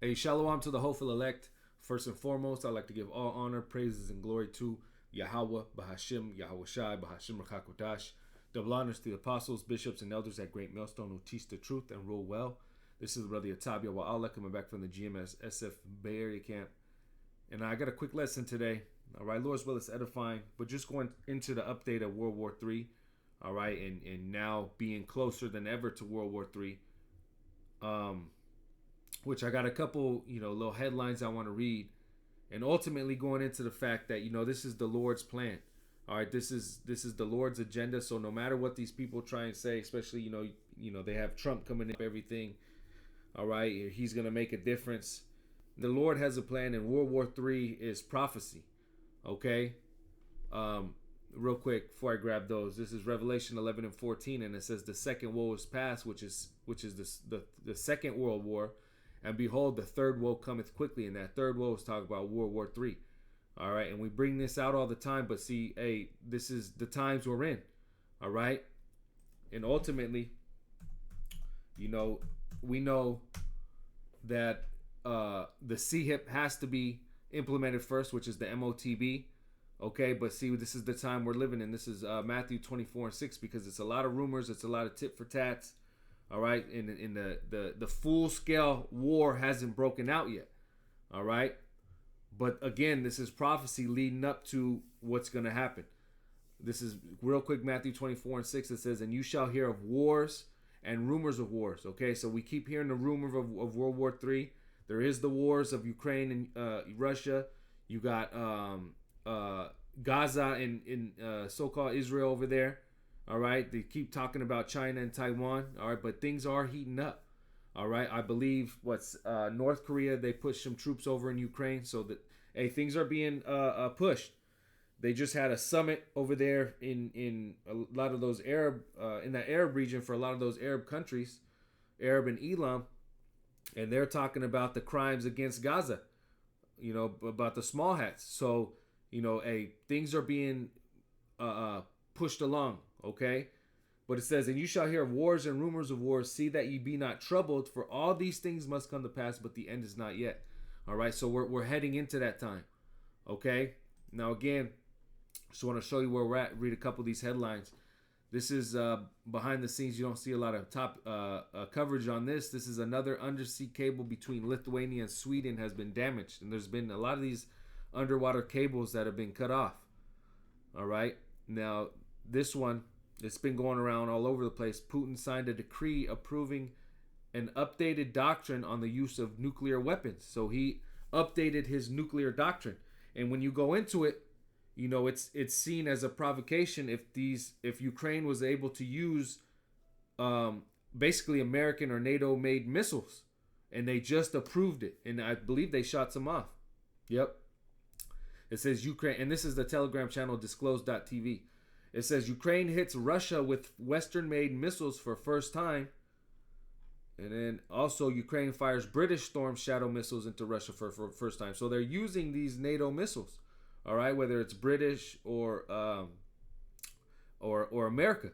A shalom to the hopeful elect. First and foremost, I'd like to give all honor, praises, and glory to Yahweh, Bahashim, Yahweh Shai, Bahashim Rakakodash. Double honors to the apostles, bishops, and elders at Great Millstone who teach the truth and rule well. This is Brother Yatab Yawa'Allah coming back from the GMS SF Bay Area camp. And I got a quick lesson today. All right, Lord's will is edifying, but just going into the update of World War III. All right, and now being closer than ever to World War III. Which I got a couple, little headlines I want to read, and ultimately going into the fact that this is the Lord's plan. All right, this is the Lord's agenda. So no matter what these people try and say, especially they have Trump coming in everything. All right, he's gonna make a difference. The Lord has a plan, and World War III is prophecy. Okay, real quick before I grab those, this is Revelation 11 and 14, and it says the second woe is past, which is the Second World War. And behold, the third woe cometh quickly. And that third woe is talking about World War III. All right. And we bring this out all the time. But see, hey, this is the times we're in. All right. And ultimately, we know that the CHIP has to be implemented first, which is the MOTB. Okay. But see, this is the time we're living in. This is Matthew 24 and 6, because it's a lot of rumors. It's a lot of tit for tats. All right, in the full-scale war hasn't broken out yet. All right, but again, this is prophecy leading up to what's going to happen. This is real quick, Matthew 24 and 6. It says, "And you shall hear of wars and rumors of wars." Okay, so we keep hearing the rumor of World War III. There is the wars of Ukraine and Russia. You got Gaza and so-called Israel over there. All right, they keep talking about China and Taiwan. All right, but things are heating up. All right, I believe North Korea, they pushed some troops over in Ukraine, so that things are being pushed. They just had a summit over there in a lot of those Arab in that Arab region for a lot of those Arab countries, Arab and Elam, and they're talking about the crimes against Gaza. About the small hats. So things are being pushed along. Okay, but it says, "And you shall hear of wars and rumors of wars. See that ye be not troubled, for all these things must come to pass, but the end is not yet." All right, so we're heading into that time. Okay, now again, just want to show you where we're at. Read a couple of these headlines. This is behind the scenes. You don't see a lot of top coverage on this. This is another undersea cable between Lithuania and Sweden has been damaged, and there's been a lot of these underwater cables that have been cut off. All right, now this one, it's been going around all over the place. Putin signed a decree approving an updated doctrine on the use of nuclear weapons. So he updated his nuclear doctrine. And when you go into it, it's seen as a provocation if Ukraine was able to use basically American or NATO made missiles. And they just approved it. And I believe they shot some off. Yep. It says Ukraine, and this is the Telegram channel disclosed.tv. It says Ukraine hits Russia with Western-made missiles for first time. And then also Ukraine fires British Storm Shadow missiles into Russia for first time. So they're using these NATO missiles. All right, whether it's British or America.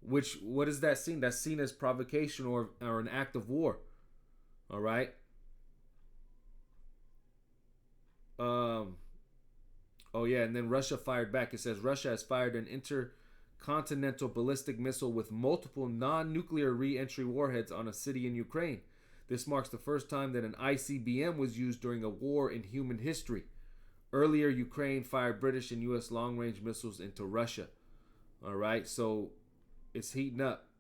What is that seen? That's seen as provocation or an act of war. All right. Oh, yeah, and then Russia fired back. It says Russia has fired an intercontinental ballistic missile with multiple non-nuclear re-entry warheads on a city in Ukraine. This marks the first time that an ICBM was used during a war in human history. Earlier, Ukraine fired British and U.S. long-range missiles into Russia. All right, so it's heating up.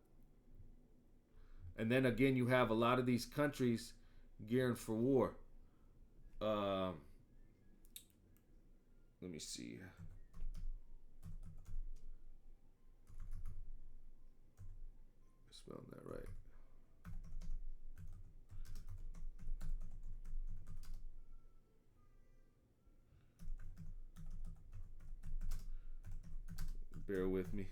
And then again, you have a lot of these countries gearing for war. Let me see. Spelling that right. Bear with me.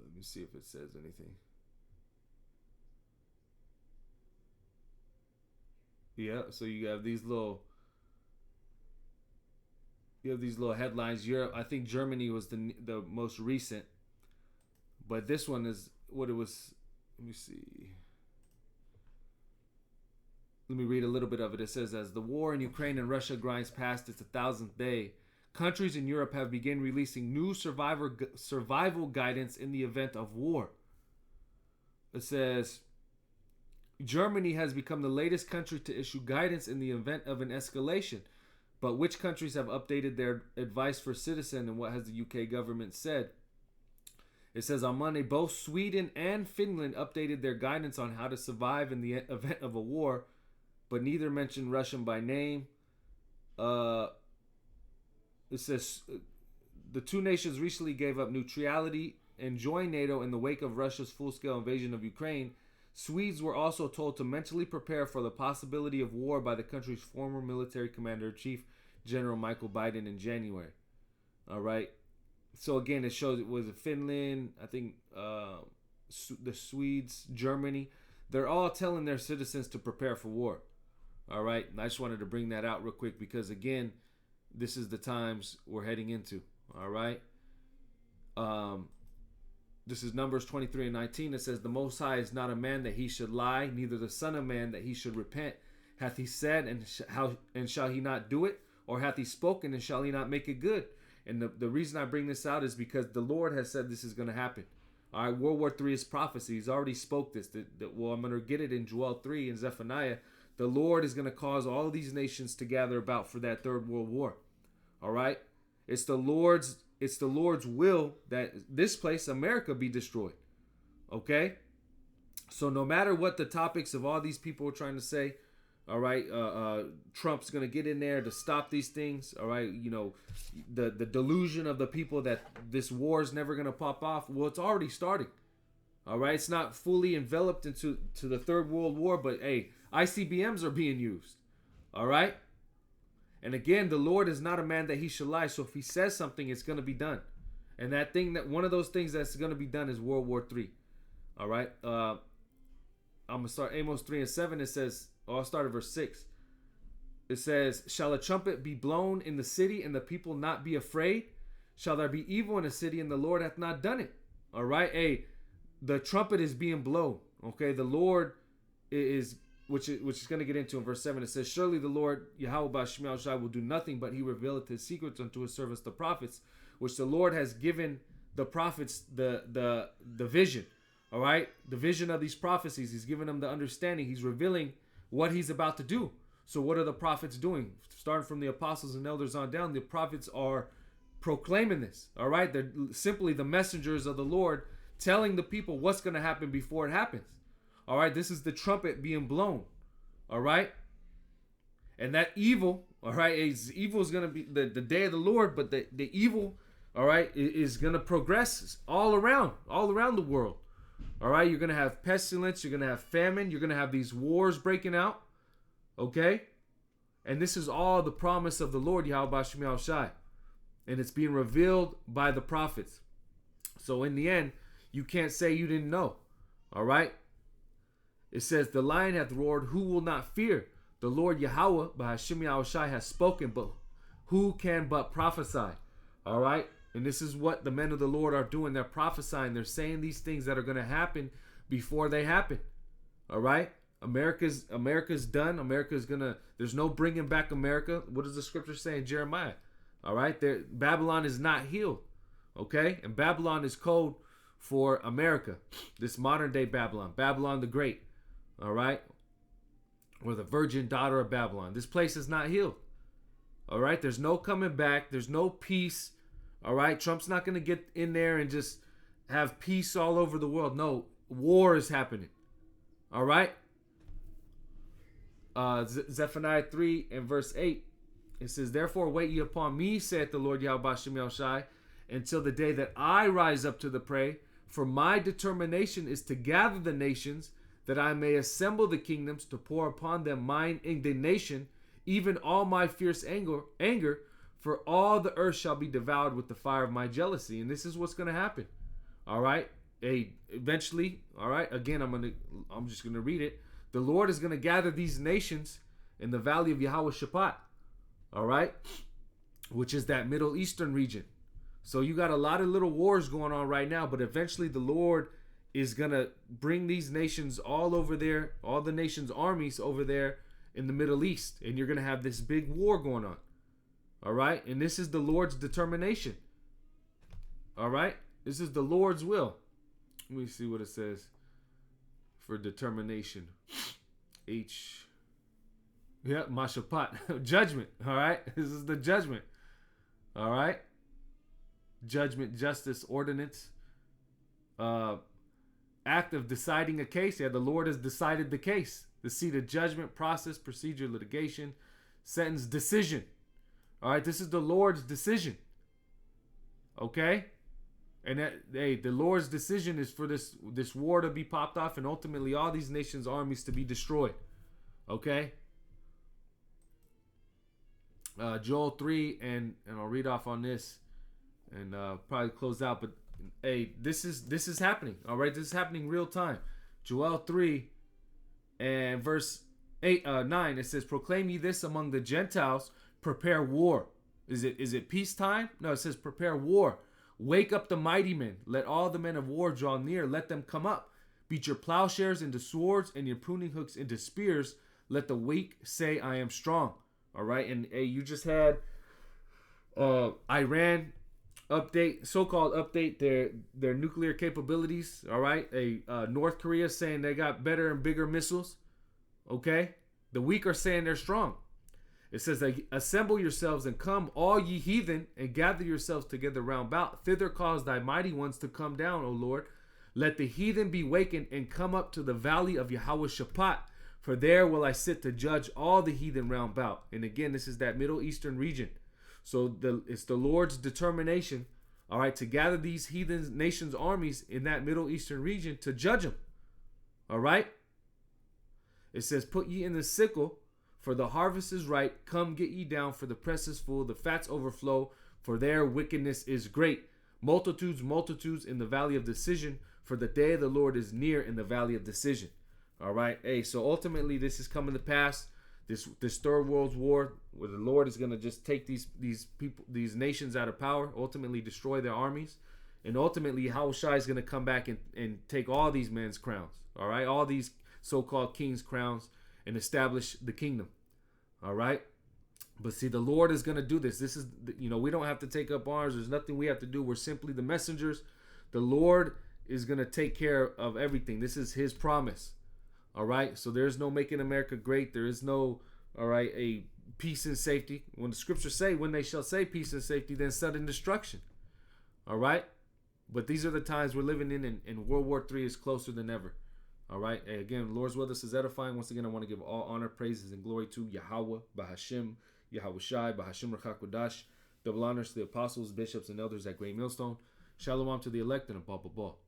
Let me see if it says anything. Yeah, so you have these little headlines. Europe, I think Germany was the most recent, but this one is what it was let me see. Let me read a little bit of it. It says, as the war in Ukraine and Russia grinds past its 1,000th day, countries in Europe have begun releasing new survival guidance in the event of war. It says, Germany has become the latest country to issue guidance in the event of an escalation. But which countries have updated their advice for citizens, and what has the UK government said? It says on Monday, both Sweden and Finland updated their guidance on how to survive in the event of a war, but neither mentioned Russia by name. It says the two nations recently gave up neutrality and joined NATO in the wake of Russia's full-scale invasion of Ukraine. Swedes were also told to mentally prepare for the possibility of war by the country's former military commander-in-chief, General Michael Biden, in January. All right. So again, it shows it was Finland, I think the Swedes, Germany. They're all telling their citizens to prepare for war. All right. And I just wanted to bring that out real quick because, again, this is the times we're heading into. All right. This is Numbers 23 and 19. It says, the Most High is not a man that he should lie, neither the Son of Man that he should repent. Hath he said, and shall he not do it? Or hath he spoken, and shall he not make it good? And the reason I bring this out is because the Lord has said this is going to happen. All right, World War III is prophecy. He's already spoke this. Well, I'm going to get it in Joel 3 and Zephaniah. The Lord is going to cause all of these nations to gather about for that third world war. All right? It's the Lord's will that this place, America, be destroyed. Okay? So no matter what the topics of all these people are trying to say, all right, Trump's going to get in there to stop these things. All right, you know, the delusion of the people that this war is never going to pop off. Well, it's already starting. All right, it's not fully enveloped into the Third World War, but hey, ICBMs are being used. All right. And again, the Lord is not a man that he should lie. So if he says something, it's going to be done. And one of those things that's going to be done is World War III. All right. I'm going to start Amos 3 and 7. It says, I'll start at verse 6. It says, shall a trumpet be blown in the city and the people not be afraid? Shall there be evil in the city and the Lord hath not done it? All right. Hey, the trumpet is being blown. Okay. The Lord is... Which is going to get into in verse 7. It says, surely the Lord, Yahweh Bashmiel Shai, will do nothing, but he revealeth his secrets unto his servants, the prophets, which the Lord has given the prophets the vision. All right? The vision of these prophecies. He's given them the understanding. He's revealing what he's about to do. So what are the prophets doing? Starting from the apostles and elders on down, the prophets are proclaiming this. All right? They're simply the messengers of the Lord telling the people what's going to happen before it happens. All right, this is the trumpet being blown. All right. And that evil, all right, evil is going to be the day of the Lord, but the evil, all right, is going to progress all around the world. All right, you're going to have pestilence, you're going to have famine, you're going to have these wars breaking out. Okay. And this is all the promise of the Lord, Yahweh Bashmiel Shai. And it's being revealed by the prophets. So in the end, you can't say you didn't know. All right. It says, the lion hath roared, who will not fear? The Lord Yahweh, by Hashem Yahushai, has spoken, but who can but prophesy? All right? And this is what the men of the Lord are doing. They're prophesying. They're saying these things that are going to happen before they happen. All right? America's done. America's going to, there's no bringing back America. What does the scripture say in Jeremiah? All right? Babylon is not healed. Okay? And Babylon is code for America. This modern day Babylon. Babylon the Great. All right. Or the virgin daughter of Babylon. This place is not healed. All right. There's no coming back. There's no peace. All right. Trump's not going to get in there and just have peace all over the world. No, war is happening. All right. Zephaniah 3 and verse 8. It says, therefore wait ye upon me, saith the Lord Yahweh Shemel Shai, until the day that I rise up to the prey. For my determination is to gather the nations, that I may assemble the kingdoms, to pour upon them mine indignation, even all my fierce anger, for all the earth shall be devoured with the fire of my jealousy. And this is what's going to happen. All right. Eventually, all right. Again, I'm just going to read it. The Lord is going to gather these nations in the valley of Yahweh Shaphat. All right. Which is that Middle Eastern region. So you got a lot of little wars going on right now, but eventually the Lord is going to bring these nations all over there, all the nations' armies over there in the Middle East. And you're going to have this big war going on. All right? And this is the Lord's determination. All right? This is the Lord's will. Let me see what it says for determination. Mashapat. Judgment. All right? This is the judgment. All right? Judgment, justice, ordinance. Act of deciding a case. Yeah, the Lord has decided the case. The seat of judgment, process, procedure, litigation, sentence, decision. All right, this is the Lord's decision. Okay? And the Lord's decision is for this war to be popped off and ultimately all these nations' armies to be destroyed. Okay? Joel 3, and I'll read off on this and probably close out, but hey, this is happening. All right, this is happening real time. Joel 3 and verse 9, it says, "Proclaim ye this among the Gentiles, prepare war." Is it peacetime? No, it says prepare war. Wake up the mighty men. Let all the men of war draw near. Let them come up. Beat your plowshares into swords and your pruning hooks into spears. Let the weak say, I am strong. All right, and hey, you just had Iran update, so-called update their nuclear capabilities. All right, North Korea saying they got better and bigger missiles. Okay, the weak are saying they're strong. It says, assemble yourselves and come, all ye heathen, and gather yourselves together round about. Thither cause thy mighty ones to come down, O Lord. Let the heathen be wakened and come up to the valley of Yahweh Shaphat. For there will I sit to judge all the heathen round about. And again, this is that Middle Eastern region. So it's the Lord's determination, all right, to gather these heathen nations' armies in that Middle Eastern region to judge them. All right? It says, put ye in the sickle, for the harvest is ripe. Come get ye down, for the press is full, the fats overflow, for their wickedness is great. Multitudes, multitudes in the valley of decision, for the day of the Lord is near in the valley of decision. All right? Hey, so ultimately this is coming to pass. This third world war, where the Lord is going to just take these people, these nations out of power, ultimately destroy their armies, and ultimately Yahushua is going to come back and take all these men's crowns, all right, all these so-called kings' crowns, and establish the kingdom, all right. But see, the Lord is going to do this. This is, we don't have to take up arms. There's nothing we have to do. We're simply the messengers. The Lord is going to take care of everything. This is His promise. All right, so there's no making America great. There is no, all right, a peace and safety. When the scriptures say, when they shall say peace and safety, then sudden destruction. All right, but these are the times we're living in, and World War III is closer than ever. All right, and again, the Lord's will, this is edifying. Once again, I want to give all honor, praises, and glory to Yahweh, Bahashim, Yahweh Shai, Bahashim Rachakodash. Double honors to the apostles, bishops, and elders at Great Millstone. Shalom to the elect and above all.